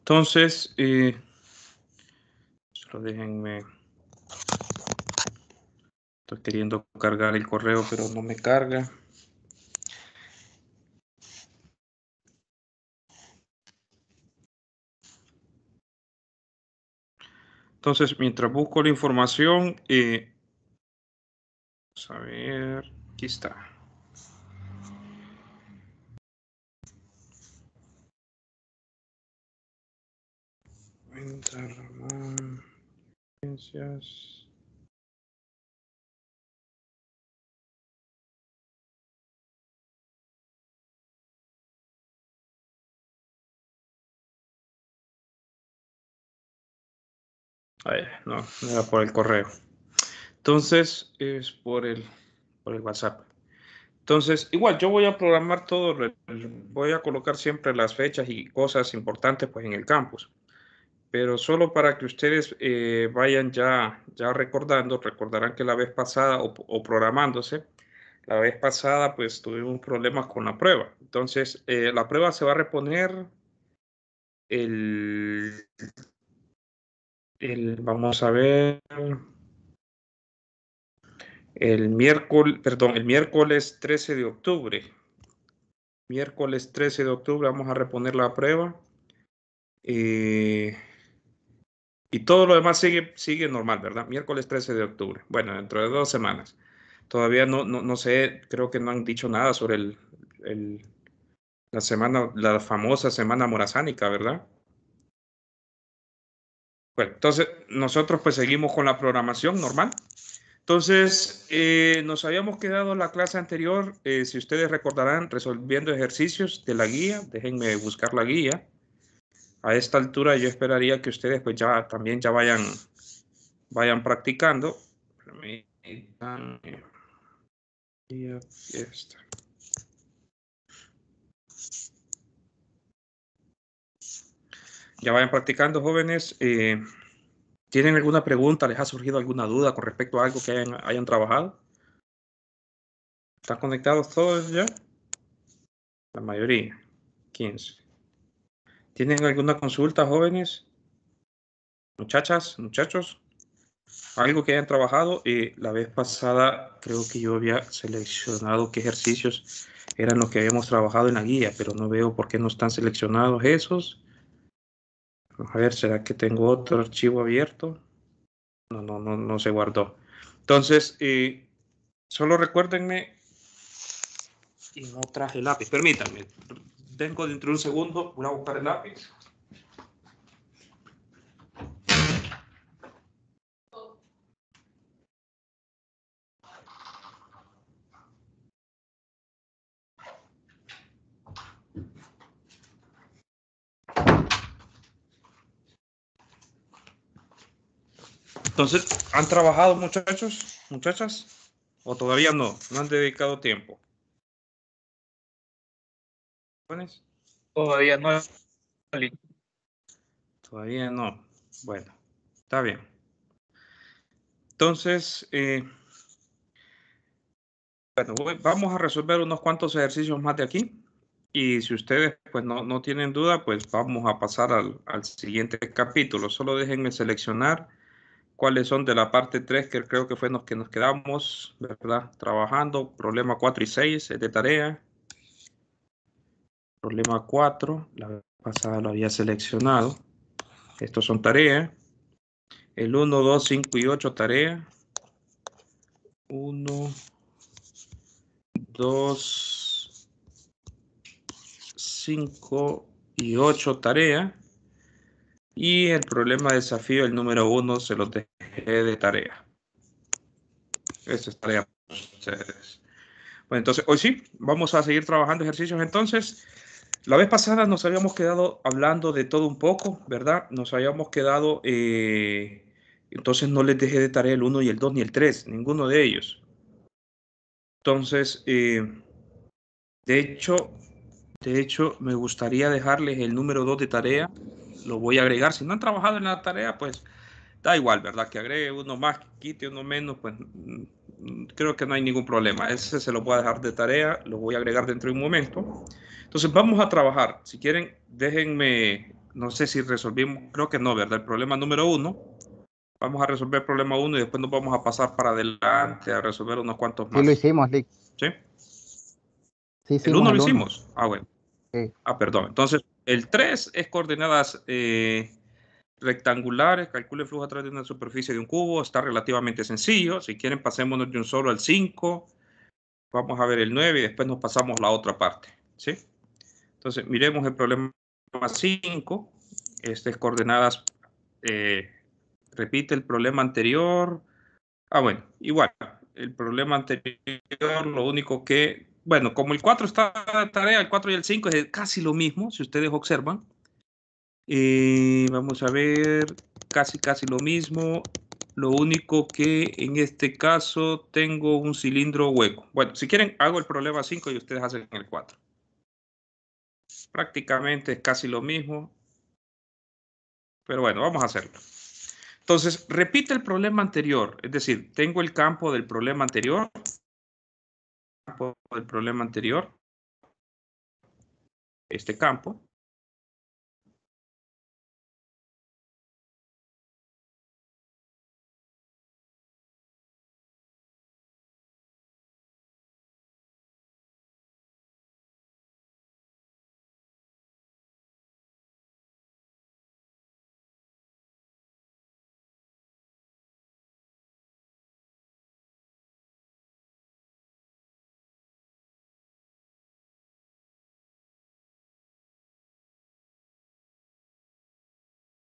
Entonces, solo déjenme. Estoy queriendo cargar el correo, pero no me carga. Entonces, mientras busco la información, vamos a ver, aquí está. Entra Ramón, ciencias. No era por el correo. Entonces, es por el WhatsApp. Entonces, igual, yo voy a programar todo, voy a colocar siempre las fechas y cosas importantes pues en el campus. Pero solo para que ustedes vayan ya recordando, recordarán que la vez pasada o programándose, la vez pasada pues tuvimos problemas con la prueba. Entonces, la prueba se va a reponer el vamos a ver, el miércoles 13 de octubre. Miércoles 13 de octubre vamos a reponer la prueba. Y todo lo demás sigue normal, ¿verdad? Miércoles 13 de octubre. Bueno, dentro de 2 semanas. Todavía no sé, creo que no han dicho nada sobre la semana, la famosa semana morazánica, ¿verdad? Bueno, entonces nosotros pues seguimos con la programación normal. Entonces, nos habíamos quedado en la clase anterior, si ustedes recordarán, resolviendo ejercicios de la guía. Déjenme buscar la guía. A esta altura yo esperaría que ustedes pues ya también ya vayan practicando. Permitan, guía, esta. Ya vayan practicando, jóvenes. ¿Tienen alguna pregunta? ¿Les ha surgido alguna duda con respecto a algo que hayan trabajado? ¿Están conectados todos ya? La mayoría, 15. ¿Tienen alguna consulta, jóvenes? Muchachas, muchachos, algo que hayan trabajado. La vez pasada creo que yo había seleccionado qué ejercicios eran los que habíamos trabajado en la guía, pero no veo por qué no están seleccionados esos. Vamos a ver, ¿será que tengo otro archivo abierto? No se guardó. Entonces, solo recuérdenme, y no traje lápiz. Permítanme, tengo dentro de un segundo, voy a buscar el lápiz. Entonces, ¿han trabajado, muchachos, muchachas? ¿O todavía no? ¿No han dedicado tiempo? ¿Jóvenes? Todavía no. Todavía no. Bueno, está bien. Entonces, bueno, vamos a resolver unos cuantos ejercicios más de aquí. Y si ustedes pues no tienen duda, pues vamos a pasar al siguiente capítulo. Solo déjenme seleccionar cuáles son de la parte 3, que creo que fue los que nos quedamos, ¿verdad? Trabajando. Problema 4 y 6 es de tarea. Problema 4, la vez pasada lo había seleccionado. Estos son tareas. El 1, 2, 5 y 8 tarea. 1, 2, 5 y 8 tarea. Y el problema de desafío, el número 1, se lo dejé de tarea. Esa es tarea para ustedes. Bueno, entonces, hoy sí, vamos a seguir trabajando ejercicios entonces. La vez pasada nos habíamos quedado hablando de todo un poco, ¿verdad? Nos habíamos quedado, entonces no les dejé de tarea el 1 y el 2 ni el 3, ninguno de ellos. Entonces, de hecho, me gustaría dejarles el número 2 de tarea. Lo voy a agregar. Si no han trabajado en la tarea, pues da igual, ¿verdad? Que agregue uno más, quite uno menos, pues creo que no hay ningún problema. Ese se lo voy a dejar de tarea, lo voy a agregar dentro de un momento. Entonces vamos a trabajar. Si quieren, déjenme No sé si resolvimos, creo que no, ¿verdad? El problema número 1. Vamos a resolver el problema 1 y después nos vamos a pasar para adelante a resolver unos cuantos Sí, lo más. hicimos, Lick. ¿Sí? Sí, ¿El hicimos 1 lo el 1. hicimos? Ah, bueno. Sí. Ah, perdón. Entonces, el 3 es coordenadas rectangulares. Calcule el flujo a través de una superficie de un cubo. Está relativamente sencillo. Si quieren, pasémonos de un solo al 5. Vamos a ver el 9 y después nos pasamos a la otra parte. ¿Sí? Entonces, miremos el problema 5. Este es coordenadas. Repite el problema anterior. Ah, bueno, igual. El problema anterior, lo único que, bueno, como el 4 está de tarea, el 4 y el 5 es casi lo mismo, si ustedes observan. Vamos a ver, casi lo mismo. Lo único que en este caso tengo un cilindro hueco. Bueno, si quieren, hago el problema 5 y ustedes hacen el 4. Prácticamente es casi lo mismo. Pero bueno, vamos a hacerlo. Entonces, repite el problema anterior. Es decir, tengo el campo del problema anterior. Este campo.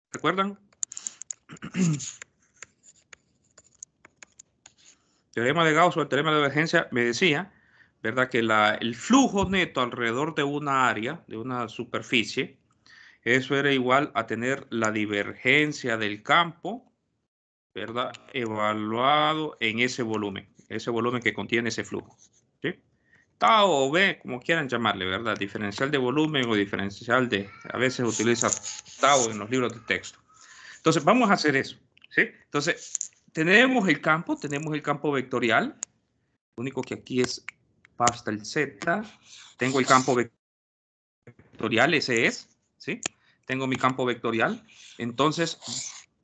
¿Recuerdan? Teorema de Gauss o el teorema de divergencia me decía, ¿verdad? Que el flujo neto alrededor de una área, de una superficie, eso era igual a tener la divergencia del campo, ¿verdad? Evaluado en ese volumen que contiene ese flujo. ¿Sí? Tau o B, como quieran llamarle, ¿verdad? Diferencial de volumen o diferencial de, a veces utiliza tau en los libros de texto. Entonces, vamos a hacer eso, ¿sí? Entonces, tenemos el campo vectorial. Lo único que aquí es basta el Z. Tengo el campo vectorial, ese es, ¿sí? Tengo mi campo vectorial. Entonces,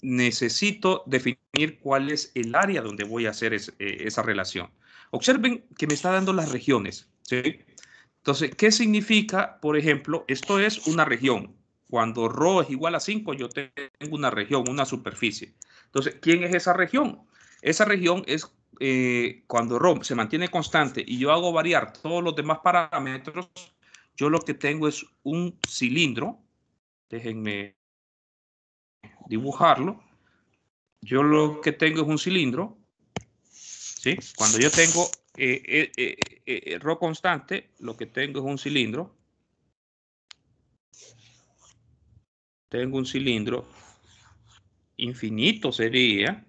necesito definir cuál es el área donde voy a hacer esa relación. Observen que me está dando las regiones, ¿sí? Entonces, ¿qué significa? Por ejemplo, esto es una región. Cuando ρ es igual a 5, yo tengo una región, una superficie. Entonces, ¿quién es esa región? Esa región es cuando ρ se mantiene constante y yo hago variar todos los demás parámetros, yo lo que tengo es un cilindro. Déjenme dibujarlo. Yo lo que tengo es un cilindro, ¿sí? Cuando yo tengo ρ constante, lo que tengo es un cilindro. Tengo un cilindro infinito sería.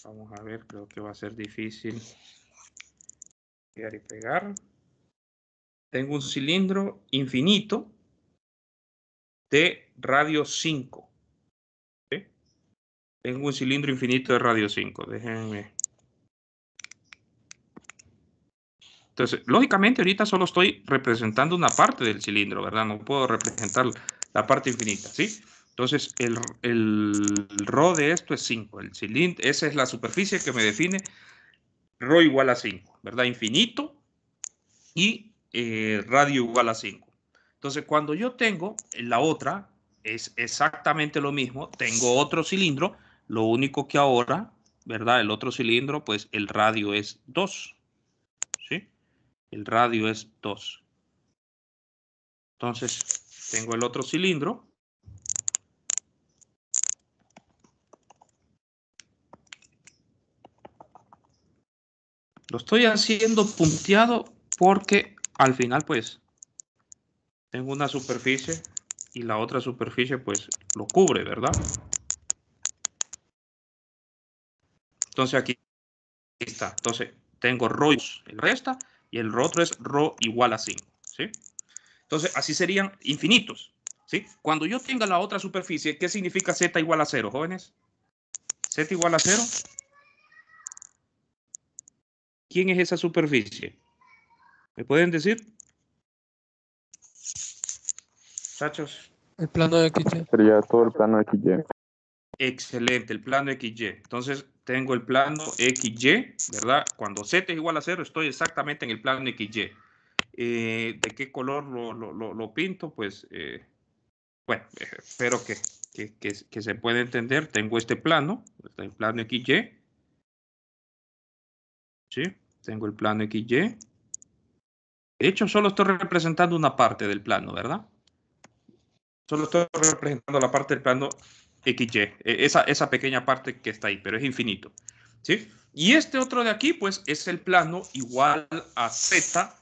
Vamos a ver, creo que va a ser difícil pegar y pegar. Tengo un cilindro infinito de radio 5. ¿Sí? Tengo un cilindro infinito de radio 5. Déjenme. Entonces, lógicamente, ahorita solo estoy representando una parte del cilindro, ¿verdad? No puedo representar la parte infinita, ¿sí? Entonces, el ρ de esto es 5. El cilindro, esa es la superficie que me define ρ igual a 5, ¿verdad? Infinito y radio igual a 5. Entonces, cuando yo tengo la otra, es exactamente lo mismo. Tengo otro cilindro, lo único que ahora, ¿verdad? El otro cilindro, pues el radio es 2, ¿sí? El radio es 2. Entonces, tengo el otro cilindro. Lo estoy haciendo punteado porque al final, pues, tengo una superficie y la otra superficie, pues, lo cubre, ¿verdad? Entonces, aquí está. Entonces, tengo ρ, el resta, y el otro es ρ igual a 5, ¿sí? Entonces, así serían infinitos, ¿sí? Cuando yo tenga la otra superficie, ¿qué significa z igual a 0, jóvenes? Z igual a 0. ¿Quién es esa superficie? ¿Me pueden decir? muchachos. El plano de XY. Sería todo el plano de XY. Excelente, el plano XY. Entonces, tengo el plano XY, ¿verdad? Cuando Z es igual a 0, estoy exactamente en el plano XY. ¿De qué color lo pinto? Pues, bueno, espero que se pueda entender. Tengo este plano, el plano XY. ¿Sí? Tengo el plano XY. De hecho, solo estoy representando una parte del plano, ¿verdad? Solo estoy representando la parte del plano XY, esa pequeña parte que está ahí, pero es infinito. ¿Sí? Y este otro de aquí, pues, es el plano igual a Z,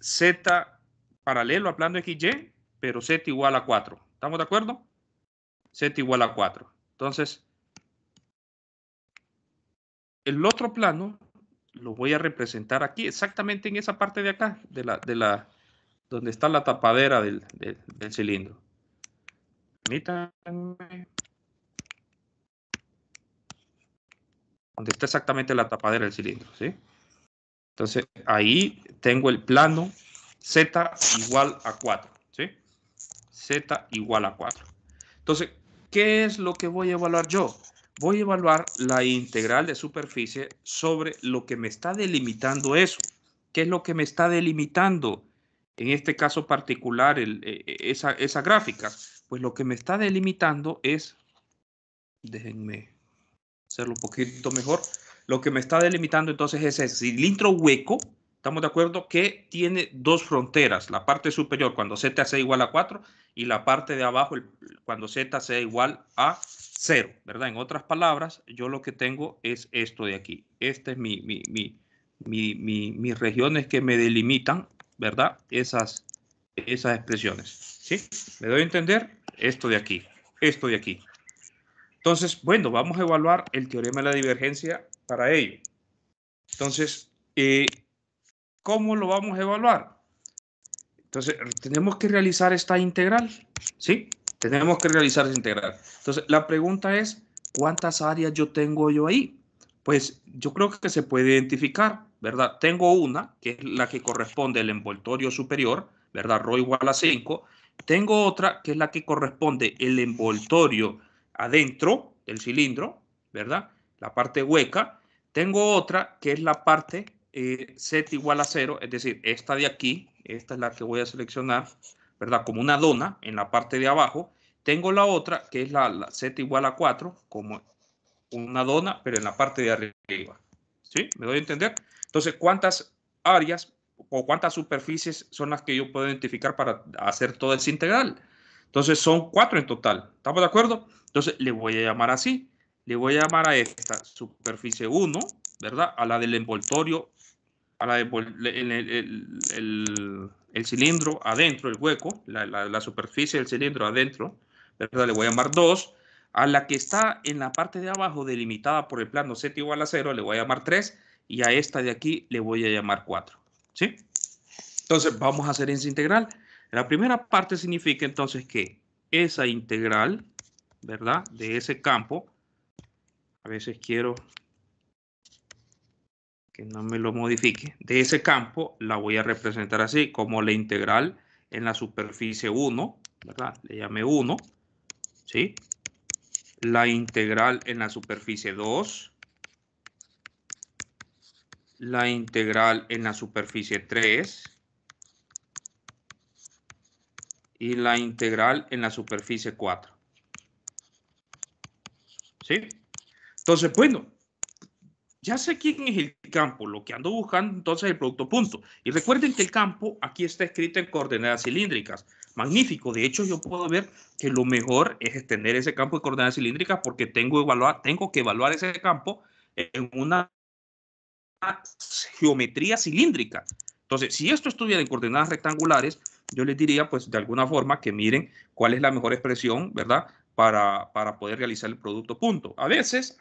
Z paralelo al plano XY, pero Z igual a 4. ¿Estamos de acuerdo? Z igual a 4. Entonces, el otro plano lo voy a representar aquí, exactamente en esa parte de acá, donde está la tapadera del cilindro. Permítanme. Donde está exactamente la tapadera del cilindro, ¿sí? Entonces, ahí tengo el plano Z igual a 4, ¿sí? Z igual a 4. Entonces, ¿qué es lo que voy a evaluar yo? Voy a evaluar la integral de superficie sobre lo que me está delimitando eso. ¿Qué es lo que me está delimitando? En este caso particular, esa gráfica. Pues lo que me está delimitando es, déjenme hacerlo un poquito mejor. Lo que me está delimitando entonces es ese cilindro hueco, ¿estamos de acuerdo? Que tiene dos fronteras, la parte superior cuando Z sea igual a 4 y la parte de abajo cuando Z sea igual a 0, ¿verdad? En otras palabras, yo lo que tengo es esto de aquí. Este es mis regiones que me delimitan, ¿verdad? Esas expresiones, ¿sí? ¿Me doy a entender? Esto de aquí, esto de aquí. Entonces, bueno, vamos a evaluar el teorema de la divergencia para ello. Entonces, ¿cómo lo vamos a evaluar? Entonces, tenemos que realizar esta integral, ¿sí? Tenemos que realizar esta integral. Entonces, la pregunta es, ¿cuántas áreas yo tengo yo ahí? Pues yo creo que se puede identificar, ¿verdad? Tengo una, que es la que corresponde al envoltorio superior, ¿verdad? Rho igual a 5. Tengo otra, que es la que corresponde el envoltorio adentro del cilindro, ¿verdad? La parte hueca. Tengo otra, que es la parte Z igual a 0, es decir, esta de aquí, esta es la que voy a seleccionar, ¿verdad? Como una dona en la parte de abajo. Tengo la otra, que es la Z igual a 4, como una dona, pero en la parte de arriba. ¿Sí? ¿Me doy a entender? Entonces, ¿cuántas áreas o cuántas superficies son las que yo puedo identificar para hacer toda esa integral? Entonces, son 4 en total. ¿Estamos de acuerdo? Entonces, le voy a llamar así. Le voy a llamar a esta superficie 1, ¿verdad? A la del envoltorio, a la el cilindro adentro, el hueco, la superficie del cilindro adentro, ¿verdad? Le voy a llamar 2. A la que está en la parte de abajo delimitada por el plano Z igual a 0, le voy a llamar 3. Y a esta de aquí le voy a llamar 4. ¿Sí? Entonces, vamos a hacer esa integral. La primera parte significa entonces que esa integral, ¿verdad? De ese campo, a veces quiero que no me lo modifique, de ese campo la voy a representar así, como la integral en la superficie 1, ¿verdad? Le llamé 1, ¿sí? La integral en la superficie 2, la integral en la superficie 3 y la integral en la superficie 4. ¿Sí? Entonces, bueno, ya sé quién es el campo, lo que ando buscando entonces es el producto punto. Y recuerden que el campo aquí está escrito en coordenadas cilíndricas. Magnífico, de hecho yo puedo ver que lo mejor es extender ese campo de coordenadas cilíndricas porque tengo que evaluar ese campo en una geometría cilíndrica. Entonces, si esto estuviera en coordenadas rectangulares, yo les diría, pues, de alguna forma que miren cuál es la mejor expresión, ¿verdad? Para poder realizar el producto punto. A veces,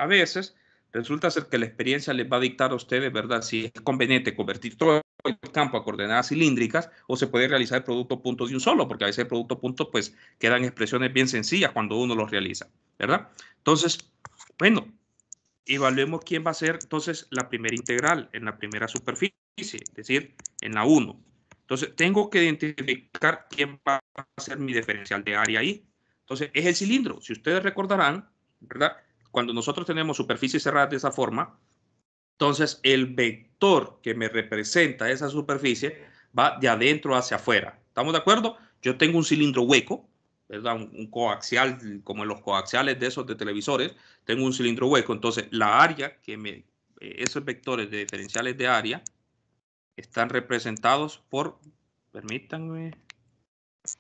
resulta ser que la experiencia les va a dictar a ustedes, ¿verdad? Si es conveniente convertir todo el campo a coordenadas cilíndricas o se puede realizar el producto punto de un solo, porque a veces el producto punto, pues, quedan expresiones bien sencillas cuando uno los realiza, ¿verdad? Entonces, bueno, evaluemos quién va a ser entonces la primera integral en la primera superficie, es decir, en la 1. Entonces, tengo que identificar quién va a ser mi diferencial de área ahí. Entonces, es el cilindro. Si ustedes recordarán, ¿verdad? Cuando nosotros tenemos superficies cerradas de esa forma, entonces el vector que me representa esa superficie va de adentro hacia afuera. ¿Estamos de acuerdo? Yo tengo un cilindro hueco, ¿verdad? Un coaxial, como en los coaxiales de esos de televisores, tengo un cilindro hueco. Entonces, la área que esos vectores de diferenciales de área están representados por, permítanme,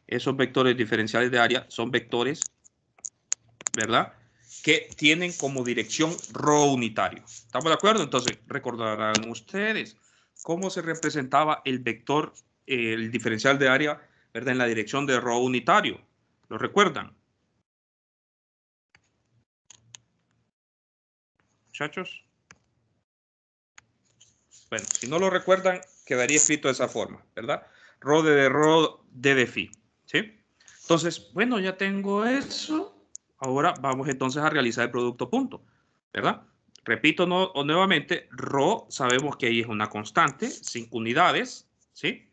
esos vectores diferenciales de área son vectores, ¿verdad? Que tienen como dirección rho unitario. ¿Estamos de acuerdo? Entonces, recordarán ustedes cómo se representaba el vector, el diferencial de área, ¿verdad? En la dirección de rho unitario. ¿Lo recuerdan? Muchachos. Bueno, si no lo recuerdan, quedaría escrito de esa forma, ¿verdad? Rho de phi, ¿sí? Entonces, bueno, ya tengo eso. Ahora vamos entonces a realizar el producto punto, ¿verdad? Repito nuevamente, rho sabemos que ahí es una constante, 5 unidades, ¿sí?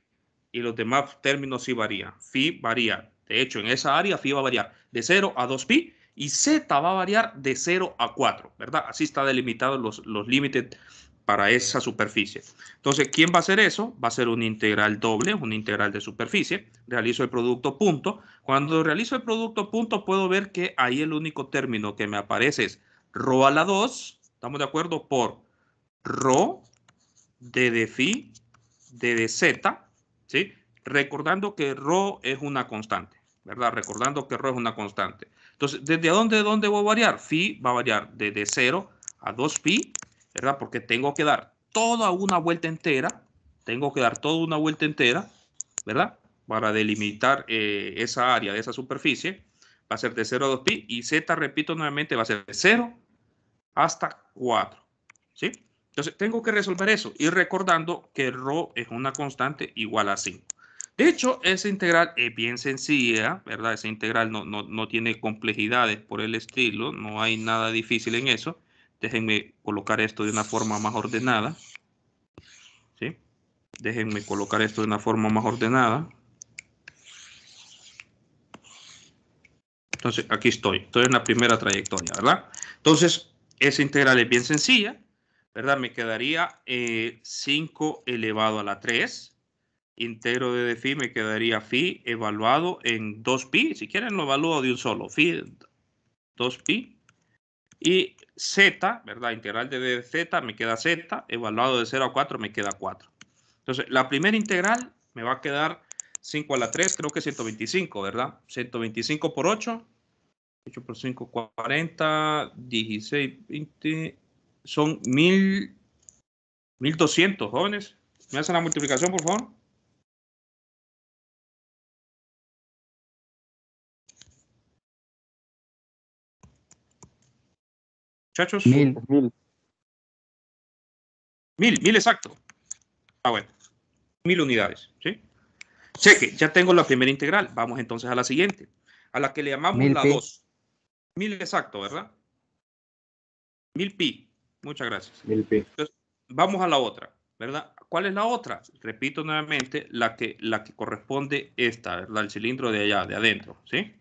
Y los demás términos sí varían. Phi varía. De hecho, en esa área phi va a variar de 0 a 2 pi y z va a variar de 0 a 4, ¿verdad? Así está delimitado los límites para esa superficie. Entonces, ¿quién va a hacer eso? Va a ser un integral doble, un integral de superficie. Realizo el producto punto. Cuando realizo el producto punto, puedo ver que ahí el único término que me aparece es rho a la 2. ¿Estamos de acuerdo? Por rho de phi de z, ¿sí? Recordando que rho es una constante, ¿verdad? Recordando que rho es una constante. Entonces, ¿desde dónde voy a variar? Phi va a variar desde 0 a 2 pi, ¿verdad? Porque tengo que dar toda una vuelta entera, ¿verdad? Para delimitar esa área de esa superficie, va a ser de 0 a 2 pi y z, repito nuevamente, va a ser de 0 hasta 4, ¿sí? Entonces, tengo que resolver eso y recordando que rho es una constante igual a 5. De hecho, esa integral es bien sencilla, ¿verdad? Esa integral no tiene complejidades por el estilo, no hay nada difícil en eso. Déjenme colocar esto de una forma más ordenada, ¿sí? Déjenme colocar esto de una forma más ordenada. Entonces, aquí estoy en la primera trayectoria, ¿verdad? Entonces, esa integral es bien sencilla, ¿verdad? Me quedaría 5 elevado a la 3. Integro de phi me quedaría phi evaluado en 2 pi. Si quieren lo evalúo de un solo. Phi 2 pi. Y z, ¿verdad? Integral de z me queda z. Evaluado de 0 a 4 me queda 4. Entonces, la primera integral me va a quedar 5 a la 3, creo que 125, ¿verdad? 125 por 8. 8 por 5, 40, 16, 20, son 1200, jóvenes. ¿Me hacen la multiplicación, por favor? Muchachos. 1000. 1000 exacto. Ah, bueno. 1000 unidades, ¿sí? Cheque, ya tengo la primera integral. Vamos entonces a la siguiente, a la que le llamamos 1000 la pi. 2. 1000 exacto, ¿verdad? 1000 pi. Muchas gracias. 1000 pi. Entonces, vamos a la otra, ¿verdad? ¿Cuál es la otra? Repito nuevamente, la que corresponde esta, ¿verdad? El cilindro de allá, de adentro, ¿sí?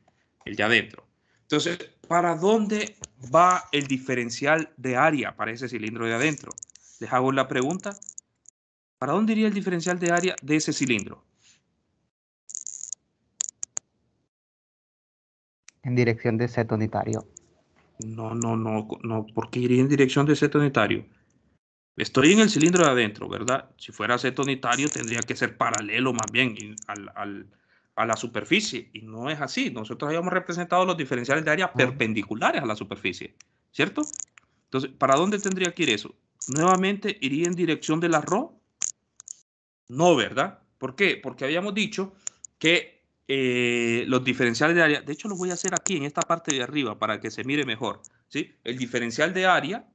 El de adentro. Entonces, ¿para dónde va el diferencial de área para ese cilindro de adentro? Les hago la pregunta. ¿Para dónde iría el diferencial de área de ese cilindro? En dirección de z unitario. No, ¿por qué iría en dirección de z unitario? Estoy en el cilindro de adentro, ¿verdad? Si fuera z unitario tendría que ser paralelo más bien a la superficie y no es así. Nosotros habíamos representado los diferenciales de área perpendiculares a la superficie, ¿cierto? Entonces, ¿para dónde tendría que ir eso? Nuevamente iría en dirección de la rho. No, ¿verdad? ¿Por qué? Porque habíamos dicho que los diferenciales de área, de hecho lo voy a hacer aquí en esta parte de arriba para que se mire mejor, ¿sí? El diferencial de área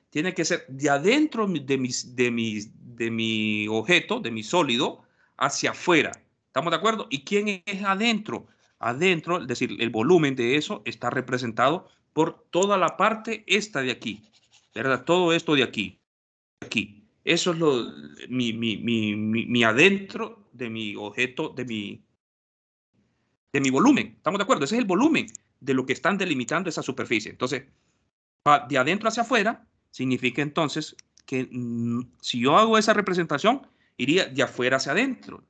tiene que ser de adentro de mi objeto, de mi sólido, hacia afuera. ¿Estamos de acuerdo? ¿Y quién es adentro? Adentro, es decir, el volumen de eso está representado por toda la parte esta de aquí, ¿verdad? Todo esto de aquí, Eso es mi adentro de mi objeto, de mi volumen. ¿Estamos de acuerdo? Ese es el volumen de lo que están delimitando esa superficie. Entonces, va de adentro hacia afuera, significa entonces que si yo hago esa representación, iría de afuera hacia adentro.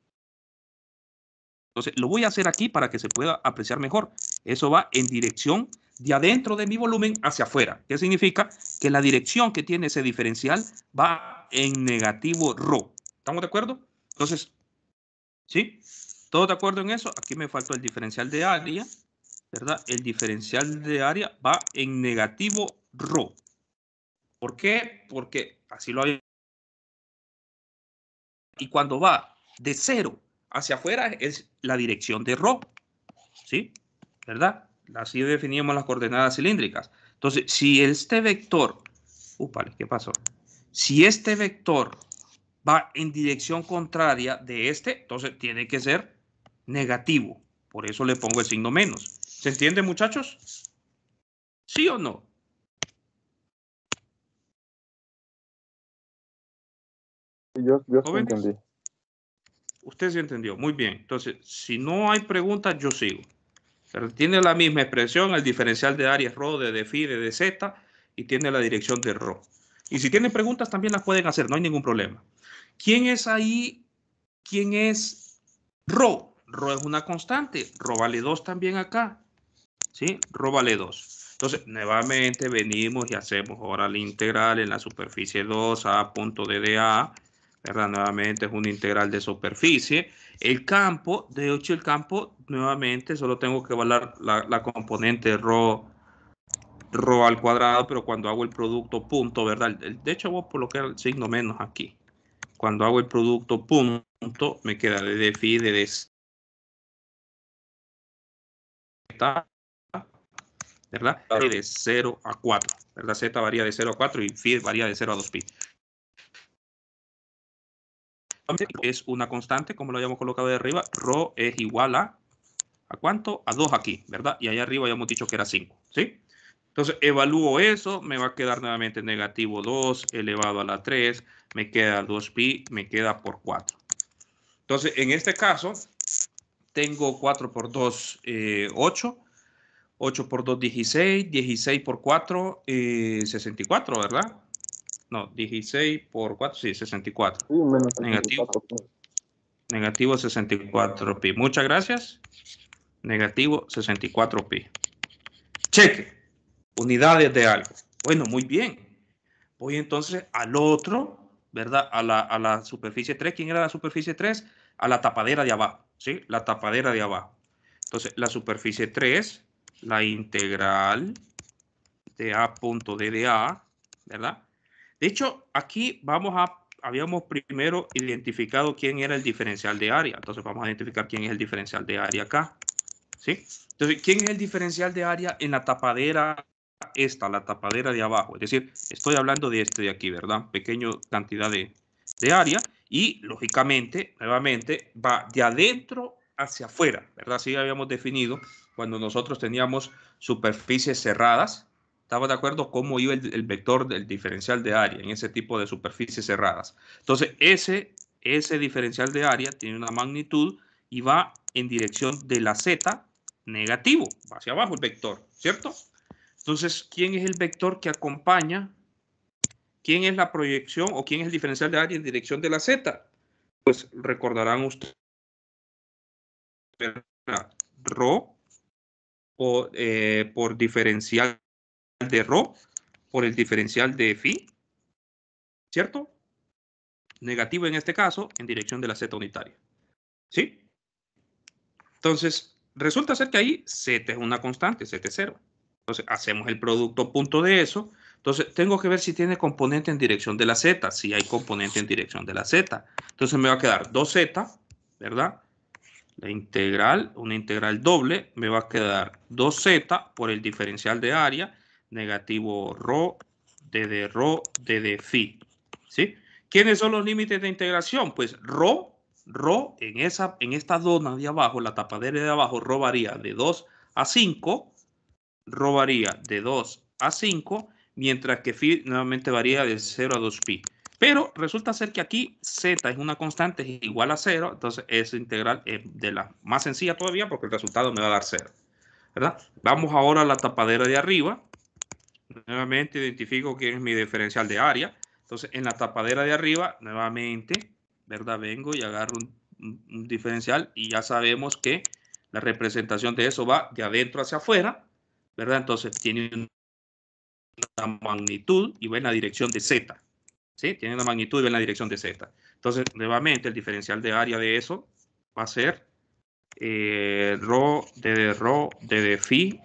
Entonces, lo voy a hacer aquí para que se pueda apreciar mejor. Eso va en dirección de adentro de mi volumen hacia afuera. ¿Qué significa? Que la dirección que tiene ese diferencial va en negativo ρ. ¿Estamos de acuerdo? Entonces, ¿sí? ¿Todos de acuerdo en eso? Aquí me faltó el diferencial de área, ¿verdad? El diferencial de área va en negativo ρ. ¿Por qué? Porque así lo había. Y cuando va de 0 hacia afuera es la dirección de ρ. ¿Sí? ¿Verdad? Así definíamos las coordenadas cilíndricas. Entonces, si este vector, ¿qué pasó? Si este vector va en dirección contraria de este, entonces tiene que ser negativo. Por eso le pongo el signo menos. ¿Se entiende, muchachos? ¿Sí o no? Yo sí entendí. Usted sí entendió. Muy bien. Entonces, si no hay preguntas, yo sigo. Pero tiene la misma expresión, el diferencial de área es ρ, de phi, de z, y tiene la dirección de ρ. Y si tienen preguntas, también las pueden hacer, no hay ningún problema. ¿Quién es ahí? ¿Quién es ρ? Ρ es una constante. Ρ vale 2 también acá. ¿Sí? Ρ vale 2. Entonces, nuevamente venimos y hacemos ahora la integral en la superficie 2 a punto de dA. ¿Verdad? Nuevamente es una integral de superficie. El campo, de hecho el campo, nuevamente solo tengo que evaluar la componente ρ al cuadrado, pero cuando hago el producto punto, ¿verdad? De hecho voy a colocar el signo menos aquí. Cuando hago el producto punto, me queda de phi de z, ¿verdad? De 0 a 4, ¿verdad? Z varía de 0 a 4 y phi varía de 0 a 2pi. Es una constante, como lo habíamos colocado de arriba, ρ es igual ¿a cuánto? A 2 aquí, ¿verdad? Y allá arriba habíamos dicho que era 5, ¿sí? Entonces, evalúo eso, me va a quedar nuevamente negativo 2 elevado a la 3, me queda 2pi, me queda por 4. Entonces, en este caso, tengo 4 por 2, 8. 8 por 2, 16. 16 por 4, 64, ¿verdad? No, 16 por 4, sí, 64. Sí, menos Negativo. 64. Negativo 64pi. Muchas gracias. Negativo 64pi. Cheque. Unidades de algo. Bueno, muy bien. Voy entonces al otro, ¿verdad? A la superficie 3. ¿Quién era la superficie 3? A la tapadera de abajo, ¿sí? La tapadera de abajo. Entonces, la superficie 3, la integral de A punto de dA, ¿verdad? De hecho, aquí habíamos primero identificado quién era el diferencial de área. Entonces, vamos a identificar quién es el diferencial de área acá, ¿sí? Entonces, ¿quién es el diferencial de área en la tapadera esta, la tapadera de abajo? Es decir, estoy hablando de este de aquí, ¿verdad? Pequeña cantidad de área y, lógicamente, nuevamente, va de adentro hacia afuera, ¿verdad? Así habíamos definido cuando nosotros teníamos superficies cerradas. ¿Estamos de acuerdo? Cómo iba el vector del diferencial de área en ese tipo de superficies cerradas. Entonces, ese diferencial de área tiene una magnitud y va en dirección de la z negativo, va hacia abajo el vector, ¿cierto? Entonces, ¿quién es el vector que acompaña? ¿Quién es la proyección o quién es el diferencial de área en dirección de la z? Pues recordarán ustedes ρ por diferencial de ρ por el diferencial de phi, ¿cierto? Negativo en este caso en dirección de la z unitaria, ¿sí? Entonces, resulta ser que ahí z es una constante, z es 0. Entonces, hacemos el producto punto de eso. Entonces, tengo que ver si tiene componente en dirección de la z. Si hay componente en dirección de la z. Entonces, me va a quedar 2z, ¿verdad? La integral, una integral doble, me va a quedar 2z por el diferencial de área, negativo ρ, de ρ, de phi. ¿Sí? ¿Quiénes son los límites de integración? Pues ρ en esta dona de abajo, la tapadera de abajo, ρ varía de 2 a 5, ρ varía de 2 a 5, mientras que phi nuevamente varía de 0 a 2pi. Pero resulta ser que aquí z es una constante, es igual a 0, entonces esa integral es de la más sencilla todavía porque el resultado me va a dar 0, ¿verdad? Vamos ahora a la tapadera de arriba. Nuevamente identifico quién es mi diferencial de área. Entonces, en la tapadera de arriba, nuevamente, ¿verdad? Vengo y agarro un diferencial y ya sabemos que la representación de eso va de adentro hacia afuera, ¿verdad? Entonces, tiene una magnitud y va en la dirección de z. ¿Sí? Tiene una magnitud y va en la dirección de z. Entonces, nuevamente, el diferencial de área de eso va a ser rho de phi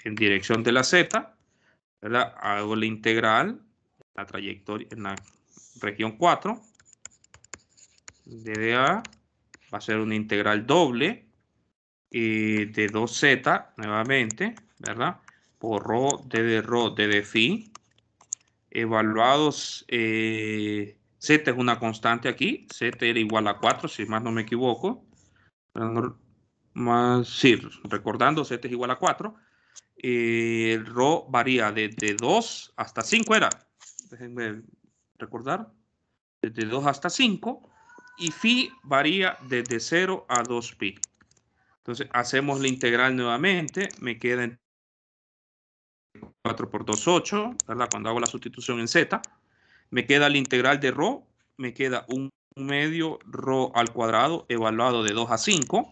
en dirección de la z, ¿verdad? Hago la integral, la trayectoria en la región 4, de A va a ser una integral doble de 2z, nuevamente, ¿verdad? Por rho de phi, evaluados, z es una constante aquí, z era igual a 4, si más no me equivoco, más, sí, recordando, z es igual a 4, el rho varía desde 2 hasta 5 era. Déjenme recordar. Desde 2 hasta 5. Y phi varía desde 0 a 2pi. Entonces hacemos la integral nuevamente. Me queda en 4 por 2, 8. ¿Verdad? Cuando hago la sustitución en z. Me queda la integral de rho. Me queda un medio rho al cuadrado evaluado de 2 a 5.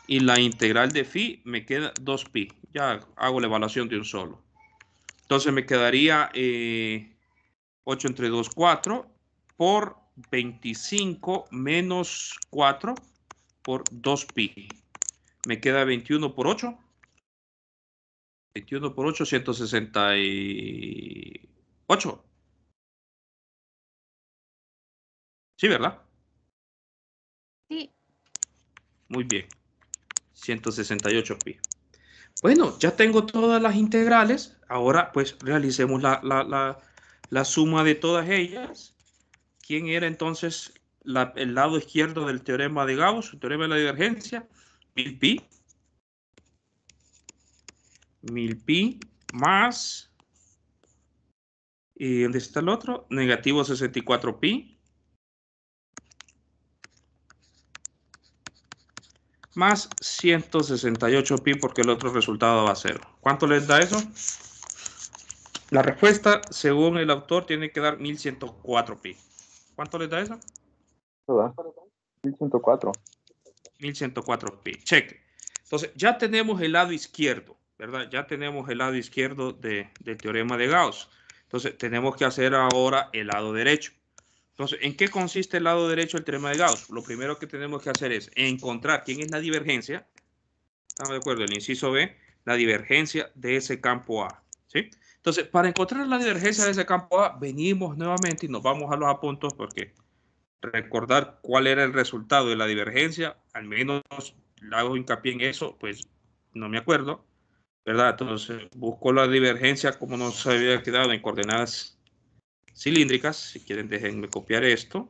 Y la integral de phi me queda 2pi. Ya hago la evaluación de un solo. Entonces me quedaría 8 entre 2, 4 por 25 menos 4 por 2pi. Me queda 21 por 8. 21 por 8, 168. Sí, ¿verdad? Sí. Muy bien. 168pi. Bueno, ya tengo todas las integrales. Ahora pues realicemos la suma de todas ellas. ¿Quién era entonces el lado izquierdo del teorema de Gauss, el teorema de la divergencia? 1000pi. 1000pi más, ¿y dónde está el otro? Negativo 64pi más 168pi porque el otro resultado va a 0. ¿Cuánto les da eso? La respuesta, según el autor, tiene que dar 1104pi. ¿Cuánto les da eso? ¿Verdad? 1104. 1104pi. Cheque. Entonces, ya tenemos el lado izquierdo, ¿verdad? Ya tenemos el lado izquierdo del teorema de Gauss. Entonces, tenemos que hacer ahora el lado derecho. Entonces, ¿en qué consiste el lado derecho del teorema de Gauss? Lo primero que tenemos que hacer es encontrar quién es la divergencia. ¿Estamos de acuerdo? El inciso B, la divergencia de ese campo A. ¿Sí? Entonces, para encontrar la divergencia de ese campo A, venimos nuevamente y nos vamos a los apuntos porque recordar cuál era el resultado de la divergencia, al menos le hago hincapié en eso, pues no me acuerdo, ¿verdad? Entonces, busco la divergencia como nos había quedado en coordenadas cilíndricas. Si quieren, déjenme copiar esto.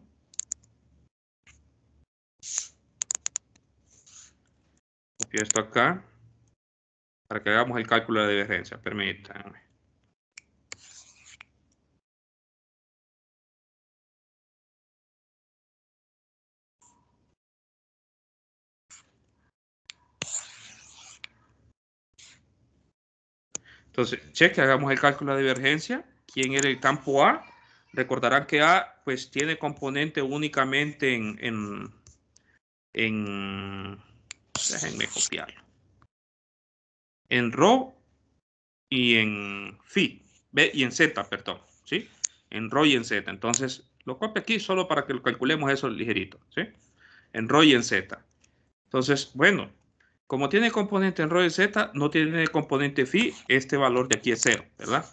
Copio esto acá para que hagamos el cálculo de la divergencia. Permítanme. Entonces, cheque, hagamos el cálculo de divergencia. ¿Quién era el campo A? Recordarán que A pues tiene componente únicamente déjenme copiarlo. En rho y en phi. Y en z, perdón. ¿Sí? En rho y en z. Entonces, lo copio aquí solo para que lo calculemos eso ligerito. ¿Sí? En rho y en z. Entonces, bueno, como tiene componente en rho y z, no tiene componente phi, este valor de aquí es 0, ¿verdad?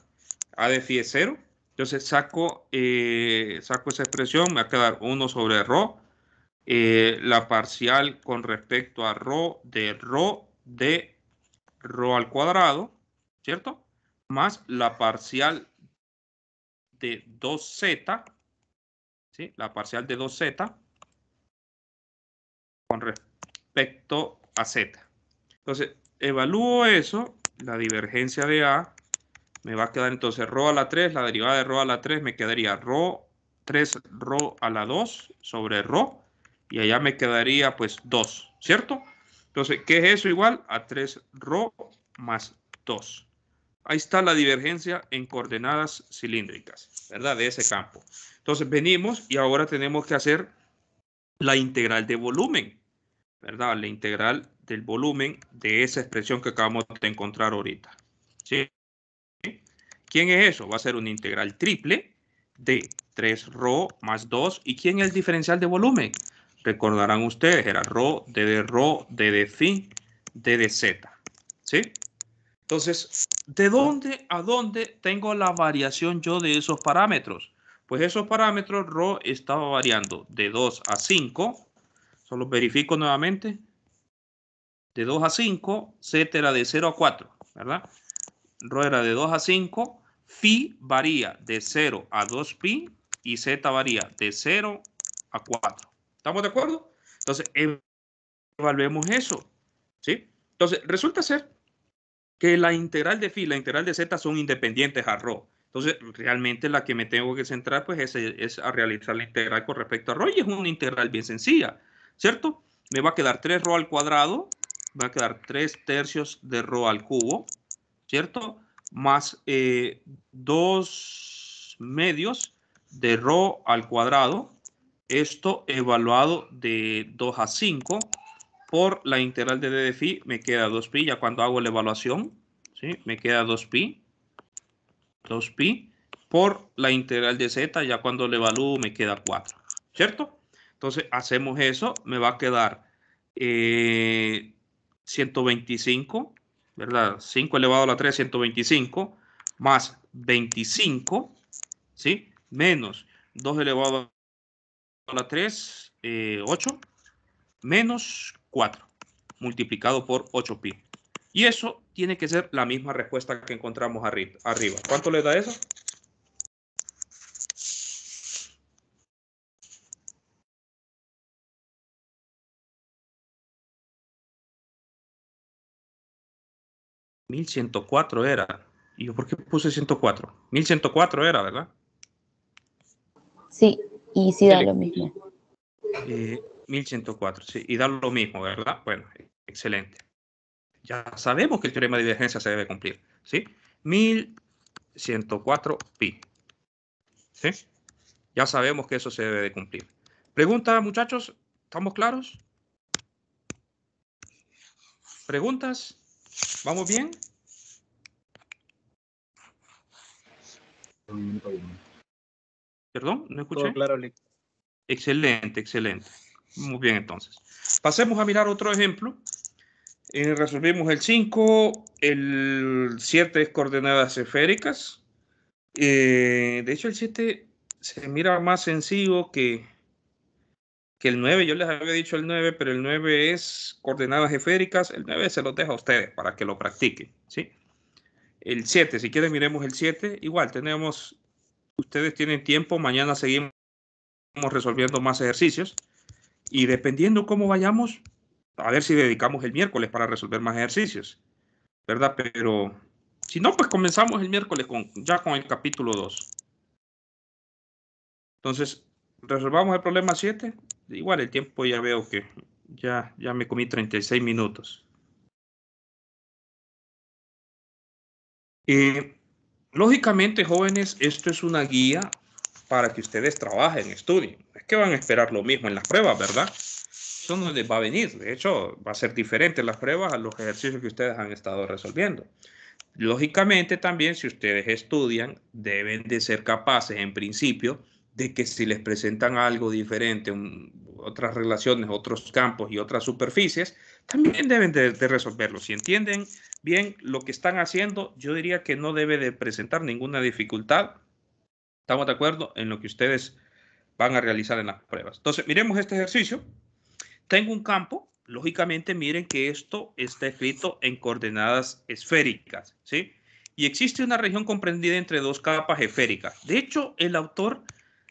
A de phi es 0. Entonces saco esa expresión, me va a quedar 1 sobre rho. La parcial con respecto a rho de rho al cuadrado, ¿cierto? Más la parcial de 2z, ¿sí? La parcial de 2z con respecto a z. Entonces, evalúo eso, la divergencia de A, me va a quedar entonces rho a la 3, la derivada de rho a la 3 me quedaría rho 3ρ a la 2 sobre ρ. Y allá me quedaría pues 2, ¿cierto? Entonces, ¿qué es eso igual? A 3ρ más 2. Ahí está la divergencia en coordenadas cilíndricas, ¿verdad? De ese campo. Entonces, venimos y ahora tenemos que hacer la integral de volumen, ¿verdad? La integral del volumen de esa expresión que acabamos de encontrar ahorita. ¿Sí? ¿Quién es eso? Va a ser una integral triple de 3ρ más 2. ¿Y quién es el diferencial de volumen? Recordarán ustedes, era ρ, d de ρ, d de phi, d de z. ¿Sí? Entonces, ¿de dónde a dónde tengo la variación yo de esos parámetros? Pues esos parámetros, ρ estaba variando de 2 a 5. Solo verifico nuevamente. De 2 a 5, z era de 0 a 4, ¿verdad? Ρ era de 2 a 5. Phi varía de 0 a 2 pi y z varía de 0 a 4. ¿Estamos de acuerdo? Entonces, evaluemos eso. ¿Sí? Entonces, resulta ser que la integral de phi y la integral de z son independientes a ρ. Entonces, realmente la que me tengo que centrar pues es a realizar la integral con respecto a ρ y es una integral bien sencilla, ¿cierto? Me va a quedar 3ρ al cuadrado, va a quedar 3 tercios de ρ al cubo, ¿cierto? Más 2 medios de ρ al cuadrado. Esto evaluado de 2 a 5 por la integral de d de phi me queda 2pi, ya cuando hago la evaluación, ¿sí? Me queda 2pi por la integral de z, ya cuando le evalúo me queda 4, ¿cierto? Entonces hacemos eso, me va a quedar 125, ¿verdad? 5 elevado a la 3, 125, más 25, ¿sí? Menos 2 elevado a la 3, 8, menos 4, multiplicado por 8pi. Y eso tiene que ser la misma respuesta que encontramos arriba. ¿Cuánto le da eso? $1104 era. ¿Y yo por qué puse 104? 1104 era, ¿verdad? Sí, y sí da lo mismo. 1104, sí, y da lo mismo, ¿verdad? Bueno, excelente. Ya sabemos que el teorema de divergencia se debe cumplir, ¿sí? 1104 pi. ¿Sí? Ya sabemos que eso se debe de cumplir. Pregunta, muchachos, ¿estamos claros? ¿Preguntas? ¿Vamos bien? Perdón, no escuché. Todo claro, Lick. Excelente, excelente. Muy bien, entonces. Pasemos a mirar otro ejemplo. Resolvimos el 5, el 7 es coordenadas esféricas. De hecho, el 7 se mira más sencillo que el 9. Yo les había dicho el 9, pero el 9 es coordenadas esféricas. El 9 se los dejo a ustedes para que lo practiquen, ¿sí? El 7, si quieren miremos el 7. Igual tenemos, ustedes tienen tiempo, mañana seguimos resolviendo más ejercicios. Y dependiendo cómo vayamos, a ver si dedicamos el miércoles para resolver más ejercicios, ¿verdad? Pero si no, pues comenzamos el miércoles ya con el capítulo 2. Entonces, resolvamos el problema 7. Igual el tiempo ya veo que ya me comí 36 minutos. Lógicamente, jóvenes, esto es una guía para que ustedes trabajen, estudien. Es que van a esperar lo mismo en las pruebas, ¿verdad? Eso no les va a venir. De hecho, va a ser diferente las pruebas a los ejercicios que ustedes han estado resolviendo. Lógicamente, también, si ustedes estudian, deben de ser capaces, en principio, de que si les presentan algo diferente, otras relaciones, otros campos y otras superficies, también deben de resolverlo. Si entienden bien lo que están haciendo, yo diría que no debe de presentar ninguna dificultad. ¿Estamos de acuerdo en lo que ustedes van a realizar en las pruebas? Entonces, miremos este ejercicio. Tengo un campo. Lógicamente, miren que esto está escrito en coordenadas esféricas, ¿sí? Y existe una región comprendida entre dos capas esféricas. De hecho, el autor,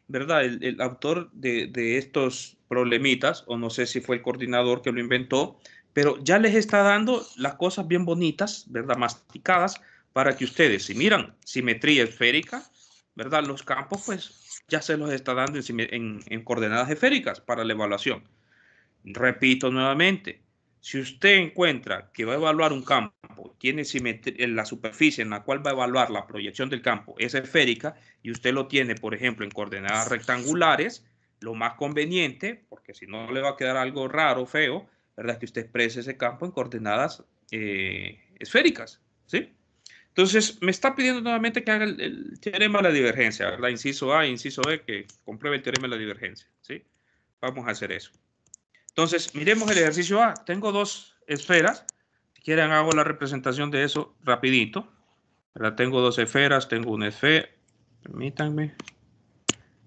¿verdad? El autor de estos problemitas, o no sé si fue el coordinador que lo inventó, pero ya les está dando las cosas bien bonitas, ¿verdad? Masticadas, para que ustedes, si miran simetría esférica, ¿verdad? Los campos, pues, ya se los está dando en coordenadas esféricas para la evaluación. Repito nuevamente, si usted encuentra que va a evaluar un campo, tiene simetría en la superficie en la cual va a evaluar la proyección del campo es esférica y usted lo tiene, por ejemplo, en coordenadas rectangulares, lo más conveniente, porque si no le va a quedar algo raro, feo, ¿verdad? Que usted exprese ese campo en coordenadas esféricas, ¿sí? Entonces, me está pidiendo nuevamente que haga el teorema de la divergencia, ¿verdad? Inciso A e inciso B, que compruebe el teorema de la divergencia, ¿sí? Vamos a hacer eso. Entonces, miremos el ejercicio A. Tengo dos esferas. Si quieren, hago la representación de eso rapidito. ¿Verdad? Tengo dos esferas. Tengo una esfera. Permítanme.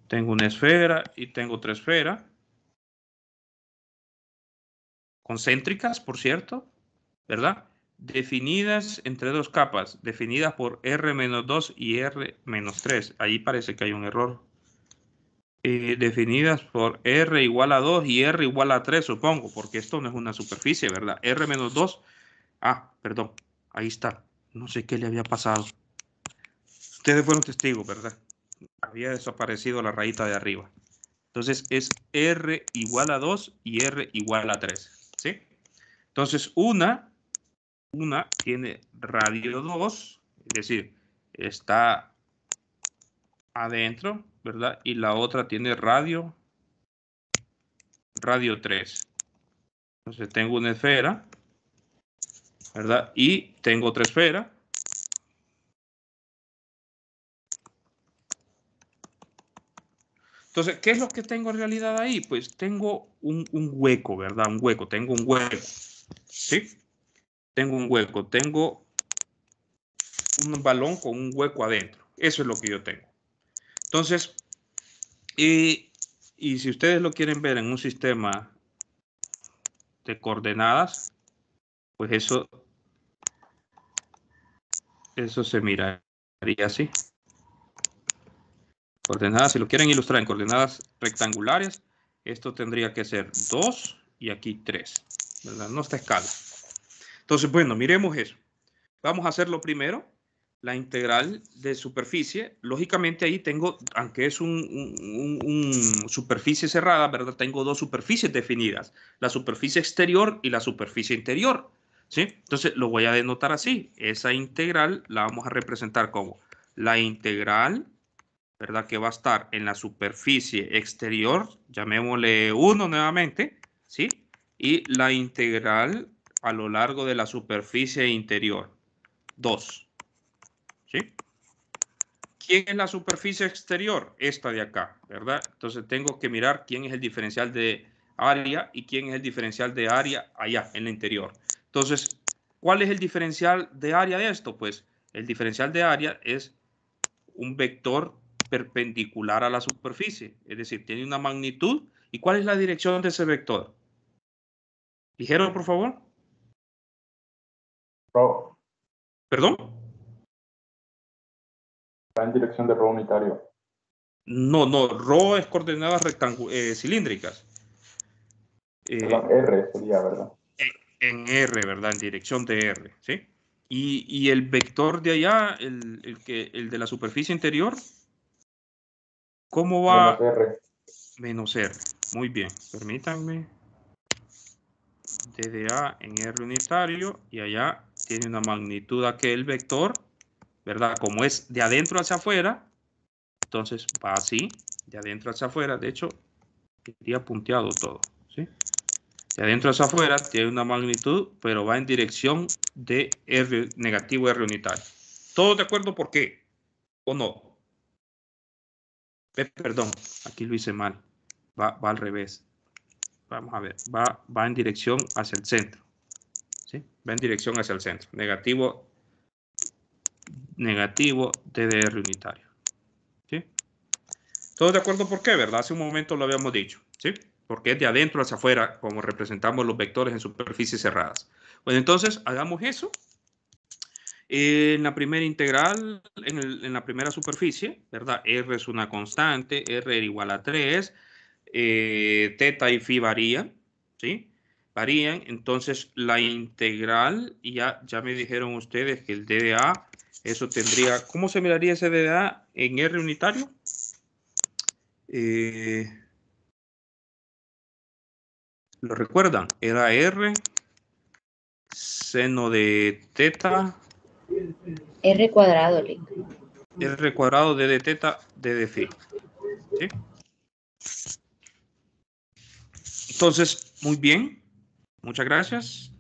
Tengo una esfera y tengo otra esfera. Concéntricas, por cierto. ¿Verdad? Definidas entre dos capas. Definidas por R-2 y R-3. Ahí parece que hay un error. Definidas por R igual a 2 y R igual a 3, supongo, porque esto no es una superficie, ¿verdad? R-2. Ah, perdón, ahí está. No sé qué le había pasado. Ustedes fueron testigos, ¿verdad? Había desaparecido la rayita de arriba. Entonces es R igual a 2 y R igual a 3, ¿sí? Entonces una tiene radio 2, es decir, está adentro, ¿verdad? Y la otra tiene radio 3. Entonces tengo una esfera, ¿verdad? Y tengo otra esfera. Entonces, ¿qué es lo que tengo en realidad ahí? Pues tengo un hueco, ¿verdad? Un hueco, tengo un hueco, ¿sí? Tengo un hueco, tengo un balón con un hueco adentro. Eso es lo que yo tengo. Entonces, y si ustedes lo quieren ver en un sistema de coordenadas, pues eso se miraría así. Coordenadas, si lo quieren ilustrar en coordenadas rectangulares, esto tendría que ser 2 y aquí 3, ¿verdad? No está escala. Entonces, bueno, miremos eso. Vamos a hacerlo primero, la integral de superficie. Lógicamente ahí tengo, aunque es un superficie cerrada, ¿verdad? Tengo dos superficies definidas, la superficie exterior y la superficie interior, ¿sí? Entonces lo voy a denotar así. Esa integral la vamos a representar como la integral, ¿verdad? Que va a estar en la superficie exterior, llamémosle 1 nuevamente, ¿sí? Y la integral a lo largo de la superficie interior, 2, ¿sí? ¿Quién es la superficie exterior? Esta de acá, ¿verdad? Entonces tengo que mirar quién es el diferencial de área y quién es el diferencial de área allá, en el interior. Entonces, ¿cuál es el diferencial de área de esto? Pues el diferencial de área es un vector perpendicular a la superficie, es decir, tiene una magnitud. ¿Y cuál es la dirección de ese vector? Ligero, por favor. Rho. ¿Perdón? Está en dirección de Rho unitario. No, Rho es coordenadas cilíndricas. Perdón, R sería, ¿verdad? En R, ¿verdad? En dirección de R, ¿sí? Y el vector de allá, el de la superficie interior, ¿cómo va? Menos R. Menos R. Muy bien, permítanme. DDA en R unitario y allá tiene una magnitud aquel vector, ¿verdad? Como es de adentro hacia afuera, entonces va así, de adentro hacia afuera. De hecho, iría punteado todo, ¿sí? De adentro hacia afuera tiene una magnitud, pero va en dirección de R negativo R unitario. ¿Todos de acuerdo por qué? ¿O no? Perdón, aquí lo hice mal. Va al revés. Vamos a ver. Va en dirección hacia el centro. ¿Sí? Va en dirección hacia el centro. Negativo DDR unitario. ¿Sí? ¿Todos de acuerdo por qué? ¿Verdad? Hace un momento lo habíamos dicho. ¿Sí? Porque es de adentro hacia afuera, como representamos los vectores en superficies cerradas. Bueno, entonces hagamos eso. En la primera integral, en la primera superficie, ¿verdad? R es una constante, R era igual a 3, teta y phi varían, ¿sí? Varían, entonces la integral, ya me dijeron ustedes que el DDA Eso tendría, ¿cómo se miraría ese de A en R unitario? ¿Lo recuerdan? Era R, seno de teta. R cuadrado, R cuadrado de teta de phi. ¿Sí? Entonces, muy bien. Muchas gracias.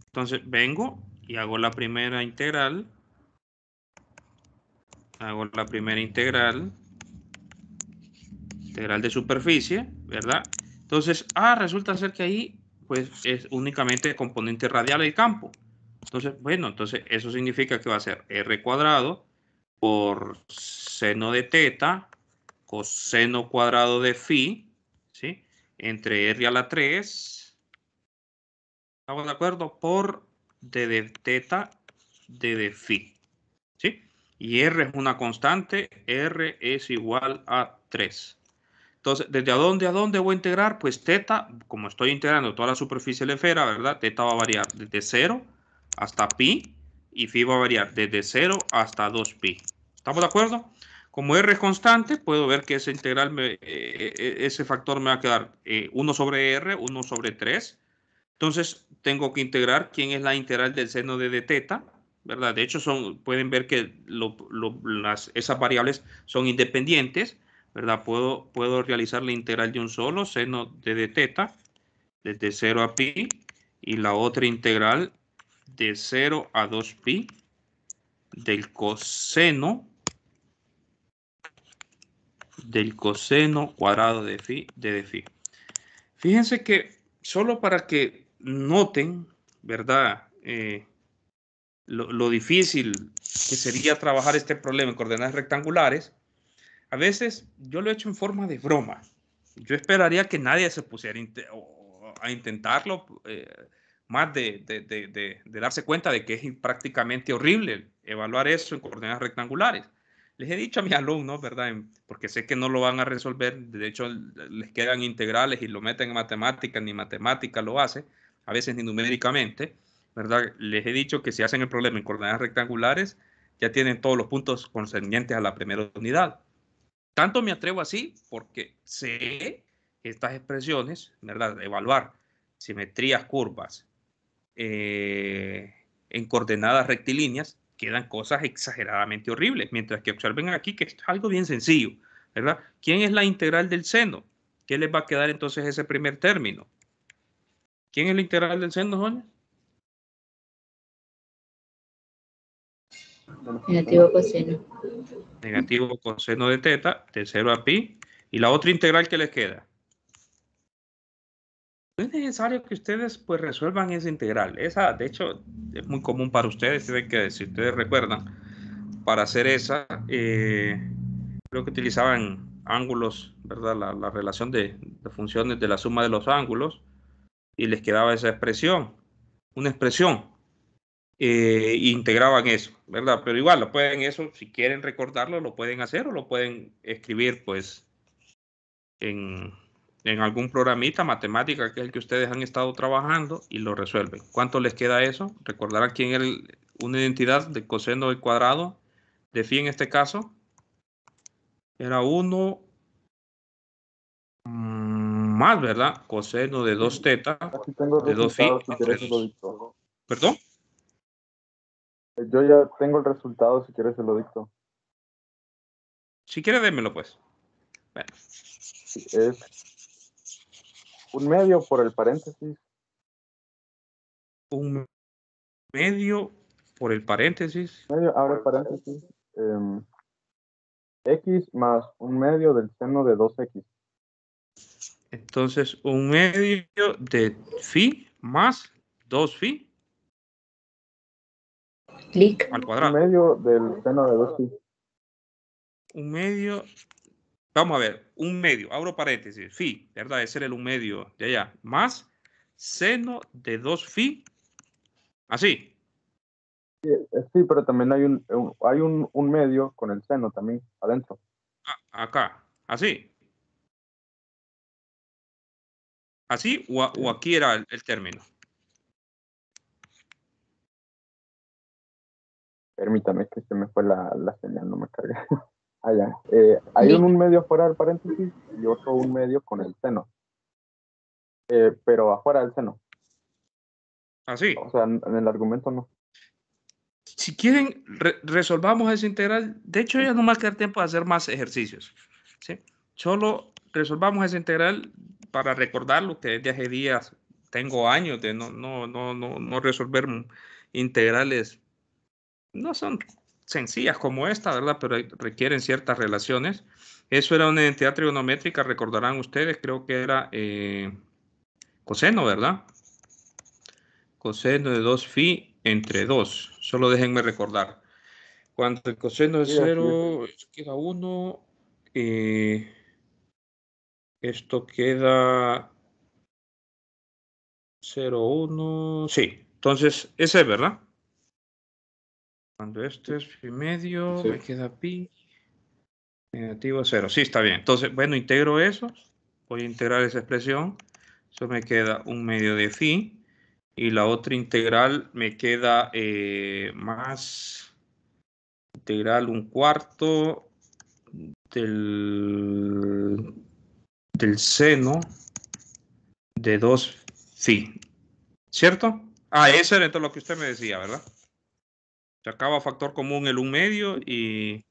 Entonces, vengo y hago la primera integral. Hago la primera integral. Integral de superficie, ¿verdad? Entonces, resulta ser que ahí, pues, es únicamente componente radial del campo. Entonces, bueno, entonces eso significa que va a ser R cuadrado por seno de teta coseno cuadrado de phi, ¿sí? Entre R a la 3, ¿estamos de acuerdo? Por d de teta d de phi, ¿sí? Y R es una constante, R es igual a 3. Entonces, ¿desde a dónde voy a integrar? Pues teta, como estoy integrando toda la superficie de la esfera, ¿verdad? Teta va a variar desde 0 hasta pi y phi va a variar desde 0 hasta 2pi. ¿Estamos de acuerdo? Como R es constante, puedo ver que ese integral, ese factor me va a quedar 1 sobre R, 1 sobre 3. Entonces, tengo que integrar quién es la integral del seno de teta, ¿verdad? De hecho, pueden ver que esas variables son independientes, ¿verdad? Puedo realizar la integral de un solo seno de teta, desde 0 a pi, y la otra integral de 0 a 2pi del coseno cuadrado de phi. Fíjense que solo para que noten, ¿verdad? Lo difícil que sería trabajar este problema en coordenadas rectangulares, a veces yo lo he hecho en forma de broma. Yo esperaría que nadie se pusiera a intentarlo, más de darse cuenta de que es prácticamente horrible evaluar eso en coordenadas rectangulares. Les he dicho a mis alumnos, ¿verdad? Porque sé que no lo van a resolver, de hecho les quedan integrales y lo meten en matemáticas, ni matemática lo hace, a veces ni numéricamente, ¿verdad? Les he dicho que si hacen el problema en coordenadas rectangulares, ya tienen todos los puntos concernientes a la primera unidad. Tanto me atrevo así porque sé que estas expresiones, ¿verdad? Evaluar simetrías, curvas en coordenadas rectilíneas, quedan cosas exageradamente horribles. Mientras que observen aquí que es algo bien sencillo, ¿verdad? ¿Quién es la integral del seno? ¿Qué les va a quedar entonces ese primer término? ¿Quién es la integral del seno, Sonia? negativo coseno. Negativo coseno de teta, de 0 a pi. ¿Y la otra integral que les queda? No es necesario que ustedes pues resuelvan esa integral. Esa, de hecho, es muy común para ustedes. Tienen que, si ustedes recuerdan, para hacer esa, creo que utilizaban ángulos, ¿verdad? La relación de funciones de la suma de los ángulos y les quedaba esa expresión, una expresión. Integraban eso, ¿verdad? Pero igual, lo pueden eso, si quieren recordarlo, lo pueden hacer o lo pueden escribir, pues, en algún programita matemática que es el que ustedes han estado trabajando y lo resuelven. ¿Cuánto les queda eso? Recordarán quién es una identidad de coseno del cuadrado de phi en este caso. Era 1 más, ¿verdad? Coseno de 2 teta Aquí tengo el de 2 phi resultado, si entre quieres se lo 2. dicto. ¿Perdón? Yo ya tengo el resultado, si quieres se lo dicto. Si quiere, démelo pues. Bueno. Es 1/2 por el paréntesis. 1/2 por el paréntesis. Medio, abre paréntesis. X más 1/2 del seno de 2x. Entonces, 1/2 de phi más 2 phi Clic. al cuadrado. 1/2 del seno de 2pi. 1/2. Vamos a ver, 1/2, abro paréntesis, phi, ¿verdad? Ese era el 1/2 de allá, más seno de 2 phi, así, Sí, pero también hay un medio con el seno también adentro. acá, así o aquí era el término. Permítame que se me fue la señal, no me cargué. Allá. Hay Listo. un medio afuera del paréntesis y otro un medio con el seno. Pero afuera del seno. Así. O sea, en el argumento no. Si quieren, resolvamos ese integral. De hecho, ya no me va a quedar tiempo de hacer más ejercicios. ¿Sí? Solo resolvamos ese integral para recordarlo, que desde hace días tengo años de no resolver integrales. No son sencillas como esta, ¿verdad? Pero requieren ciertas relaciones. Eso era una identidad trigonométrica, recordarán ustedes, creo que era coseno, ¿verdad? Coseno de 2 phi entre 2. Solo déjenme recordar. Cuando el coseno es Sí, así es. 0, queda 1. Esto queda 0, 1. Sí, entonces ese es, ¿verdad? Cuando este es pi medio, Sí. me queda pi negativo 0. Sí, está bien. Entonces, bueno, integro eso. Voy a integrar esa expresión. Eso me queda 1 medio de phi. Y la otra integral me queda más integral 1/4 del seno de 2 phi. ¿Cierto? Ah, eso era entonces lo que usted me decía, ¿verdad? Sacaba factor común el 1 medio y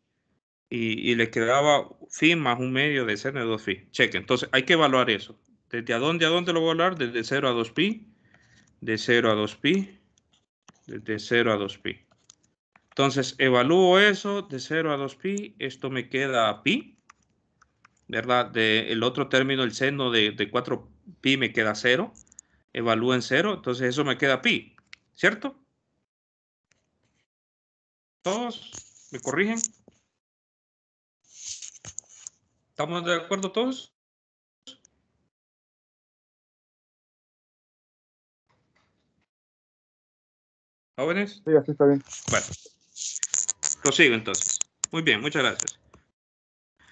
le quedaba phi más 1 medio de seno de 2 phi. Cheque, entonces hay que evaluar eso. ¿Desde a dónde lo voy a evaluar? Desde 0 a 2 pi, de 0 a 2 pi, desde 0 a 2 pi. Entonces evalúo eso de 0 a 2 pi, esto me queda pi, ¿verdad? El otro término, el seno de 4 pi me queda 0, evalúo en 0, entonces eso me queda pi, ¿cierto? ¿Todos me corrigen? ¿Estamos de acuerdo todos? ¿Jóvenes? Sí, así está bien. Bueno, prosigo entonces. Muy bien, muchas gracias.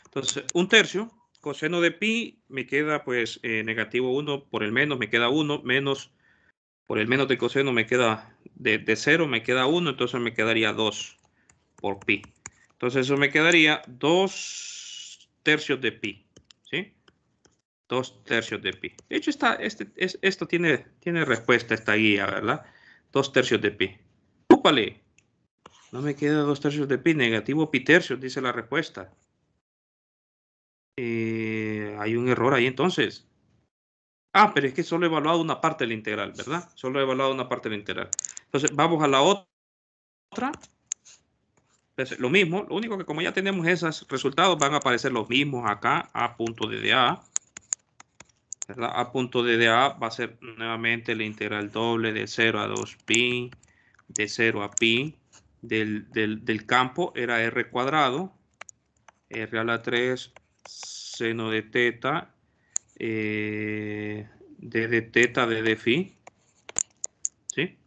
Entonces, 1/3, coseno de pi me queda pues negativo 1 por el menos, me queda 1, menos por el menos de coseno me queda de 0, me queda 1, entonces me quedaría 2 por pi. Entonces eso me quedaría 2/3 de pi, ¿sí? 2/3 de pi. De hecho, esto tiene respuesta esta guía, ¿verdad? 2/3 de pi. ¡Úpale! No me queda 2/3 de pi, negativo pi tercios, dice la respuesta. Hay un error ahí entonces. Ah, pero es que solo he evaluado una parte de la integral, ¿verdad? Solo he evaluado una parte de la integral. Entonces, vamos a la otra. Entonces, lo mismo, lo único que como ya tenemos esos resultados, van a aparecer los mismos acá, a punto de dA. ¿Verdad? A punto de dA va a ser nuevamente la integral doble de 0 a 2 pi, de 0 a pi, del campo era r cuadrado, r a la 3, seno de teta, d de teta, d de phi, ¿sí?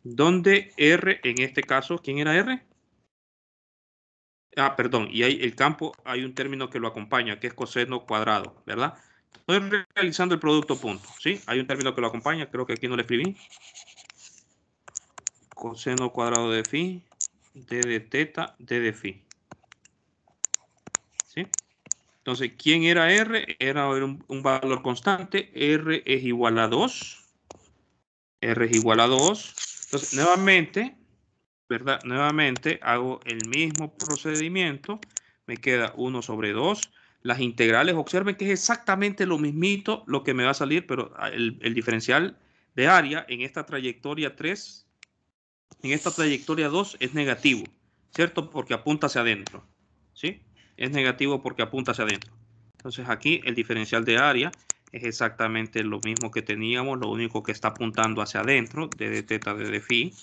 Donde r, en este caso, ¿quién era r? Ah, perdón, y hay el campo, hay un término que lo acompaña, que es coseno cuadrado, ¿verdad? Estoy realizando el producto punto, ¿sí? Hay un término que lo acompaña, creo que aquí no lo escribí. Coseno cuadrado de phi, d de teta, d de phi. ¿Sí? Entonces, ¿quién era R? Era un valor constante. R es igual a 2. R es igual a 2. Entonces, nuevamente, ¿verdad? Nuevamente hago el mismo procedimiento. Me queda 1 sobre 2. Las integrales, observen que es exactamente lo mismito lo que me va a salir, pero el diferencial de área en esta trayectoria 3, en esta trayectoria 2 es negativo, ¿cierto? Porque apunta hacia adentro, ¿sí? Es negativo porque apunta hacia adentro. Entonces aquí el diferencial de área es exactamente lo mismo que teníamos, lo único que está apuntando hacia adentro, d de teta, d de phi,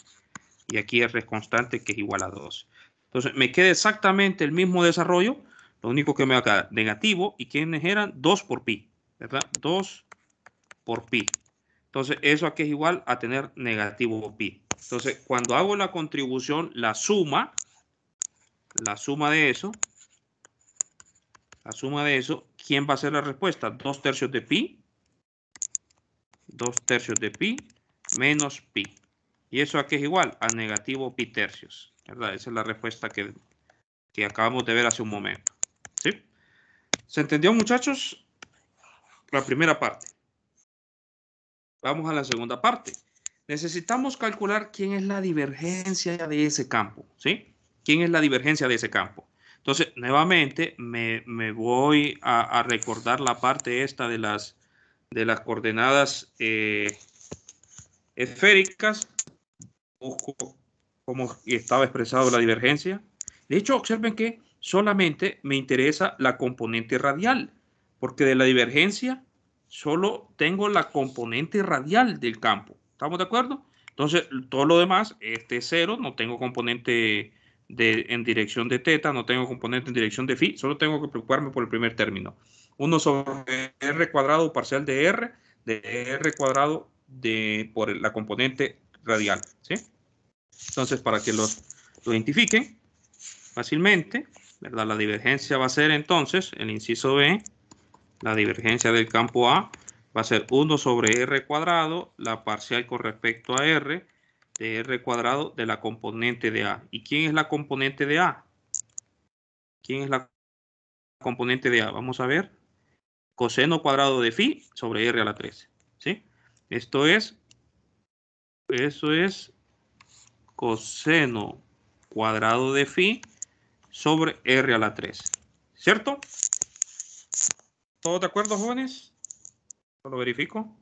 y aquí R es constante que es igual a 2. Entonces me queda exactamente el mismo desarrollo, lo único que me va a quedar negativo, y ¿quiénes eran? 2 por pi, ¿verdad? 2 por pi. Entonces eso aquí es igual a tener negativo pi. Entonces cuando hago la contribución, la suma de eso, ¿quién va a ser la respuesta? 2/3 de pi, 2/3 de pi menos pi. Y eso aquí es igual a negativo pi tercios. ¿verdad? Esa es la respuesta que acabamos de ver hace un momento. ¿Sí? ¿Se entendió, muchachos? La primera parte. Vamos a la segunda parte. Necesitamos calcular quién es la divergencia de ese campo. ¿Sí? ¿Quién es la divergencia de ese campo? Entonces, nuevamente, me voy a recordar la parte esta de las coordenadas esféricas. Busco cómo estaba expresado la divergencia. De hecho, observen que solamente me interesa la componente radial, porque de la divergencia solo tengo la componente radial del campo. ¿Estamos de acuerdo? Entonces, todo lo demás, este es cero, no tengo componente en dirección de teta, no tengo componente en dirección de phi, solo tengo que preocuparme por el primer término. 1 sobre r cuadrado parcial de r cuadrado por la componente radial, ¿sí? Entonces, para que lo identifiquen fácilmente, ¿verdad? La divergencia va a ser entonces, el inciso B, la divergencia del campo A va a ser 1 sobre r cuadrado, la parcial con respecto a r, de r cuadrado de la componente de A. ¿Y quién es la componente de A? ¿Quién es la componente de A? Vamos a ver. Coseno cuadrado de phi sobre r a la 13. ¿Sí? Eso es coseno cuadrado de phi sobre r a la 3. ¿Cierto? ¿Todos de acuerdo, jóvenes? Lo verifico.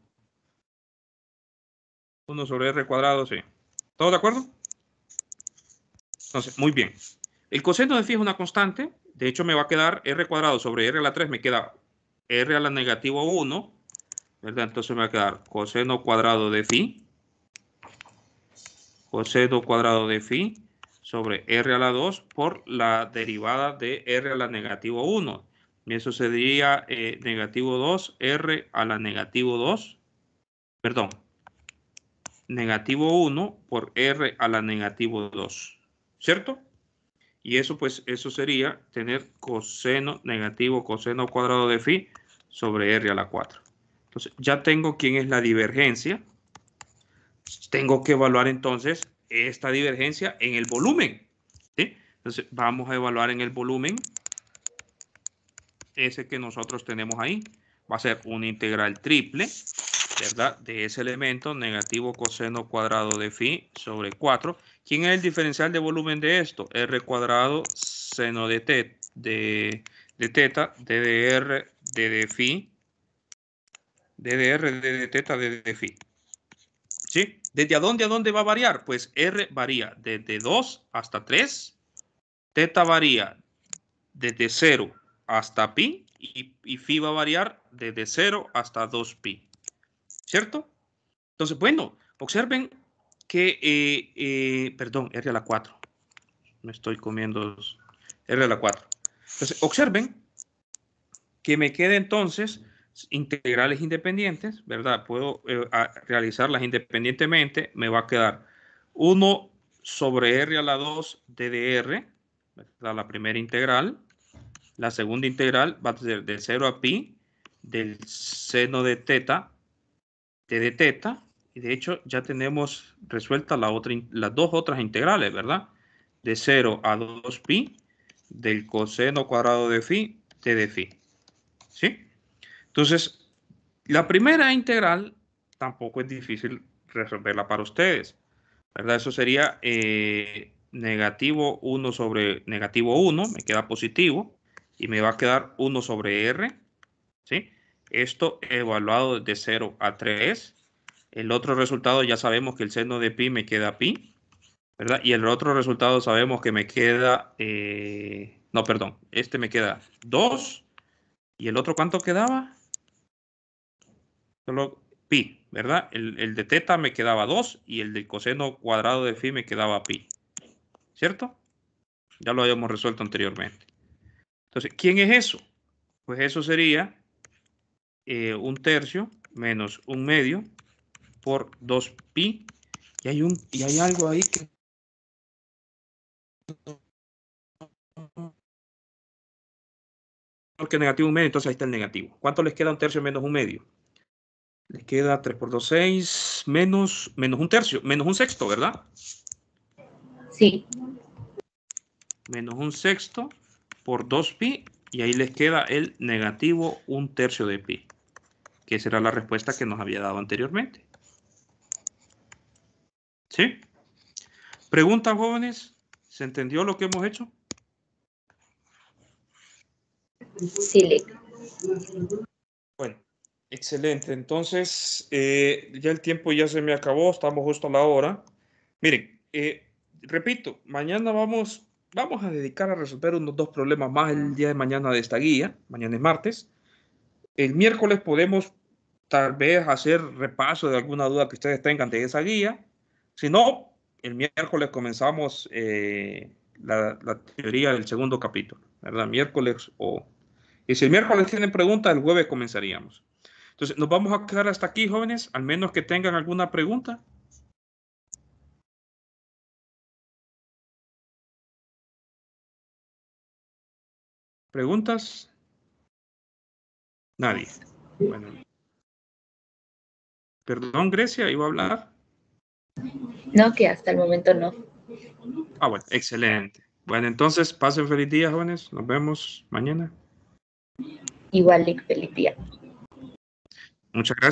1 sobre r cuadrado, sí. ¿Todos de acuerdo? Entonces, muy bien. El coseno de phi es una constante. De hecho, me va a quedar r cuadrado sobre r a la 3. Me queda r a la negativo 1. ¿Verdad? Entonces me va a quedar coseno cuadrado de phi. Coseno cuadrado de phi sobre r a la 2 por la derivada de r a la negativo 1. Y eso sería negativo 2, r a la negativo 2. Perdón. Negativo 1 por r a la negativo 2. ¿Cierto? Y eso, pues, eso sería tener coseno negativo coseno cuadrado de phi sobre r a la 4. Entonces, ya tengo quién es la divergencia. Tengo que evaluar entonces esta divergencia en el volumen. ¿Sí? Entonces, vamos a evaluar en el volumen ese que nosotros tenemos ahí. Va a ser una integral triple, ¿verdad? De ese elemento, negativo coseno cuadrado de phi sobre 4. ¿Quién es el diferencial de volumen de esto? R cuadrado seno de teta, ddr, de phi, ddr, de teta, de phi. ¿Sí? ¿Desde a dónde va a variar? Pues R varía desde 2 hasta 3. Teta varía desde 0 hasta pi. Y phi va a variar desde 0 hasta 2 pi. ¿Cierto? Entonces, bueno, observen que, perdón, R a la 4. Me estoy comiendo R a la 4. Entonces, observen que me queda entonces integrales independientes, ¿verdad? Puedo realizarlas independientemente. Me va a quedar 1 sobre r a la 2 ddr, ¿verdad? La primera integral. La segunda integral va a ser de 0 a pi del seno de teta, t de teta. Y de hecho ya tenemos resueltas las dos otras integrales, ¿verdad? De 0 a 2 pi del coseno cuadrado de phi, t de phi. ¿Sí? Entonces, la primera integral tampoco es difícil resolverla para ustedes, ¿verdad? Eso sería negativo 1 sobre negativo 1, me queda positivo, y me va a quedar 1 sobre r, ¿sí? Esto evaluado desde 0 a 3. El otro resultado ya sabemos que el seno de pi me queda pi, ¿verdad? Y el otro resultado sabemos que me queda, no, perdón, este me queda 2, y el otro ¿cuánto quedaba? Solo pi, ¿verdad? El de teta me quedaba 2 y el del coseno cuadrado de phi me quedaba pi. ¿Cierto? Ya lo habíamos resuelto anteriormente. Entonces, ¿quién es eso? Pues eso sería 1/3 menos 1/2 por 2 pi. Y hay algo ahí que... Porque negativo 1/2, entonces ahí está el negativo. ¿Cuánto les queda 1/3 menos 1/2? Les queda 3 por 2, 6, menos 1/3, menos 1/6, ¿verdad? Sí. menos 1/6 por 2pi, y ahí les queda el negativo 1/3 de pi, que será la respuesta que nos había dado anteriormente. ¿Sí? ¿Preguntas, jóvenes? ¿Se entendió lo que hemos hecho? Sí, Lick. Bueno, excelente. Entonces, ya el tiempo ya se me acabó, estamos justo a la hora. Miren, repito, mañana vamos a dedicar a resolver unos 2 problemas más el día de mañana de esta guía. Mañana es martes. El miércoles podemos tal vez hacer repaso de alguna duda que ustedes tengan de esa guía. Si no, el miércoles comenzamos la teoría del segundo capítulo, ¿verdad? Y si el miércoles tienen preguntas, el jueves comenzaríamos. Entonces, nos vamos a quedar hasta aquí, jóvenes, al menos que tengan alguna pregunta. ¿Preguntas? Nadie. Bueno. Perdón, Grecia, ¿iba a hablar? No, que hasta el momento no. Bueno, excelente. Bueno, entonces, pasen feliz día, jóvenes. Nos vemos mañana. Igual, Lick, feliz día. Muchas gracias.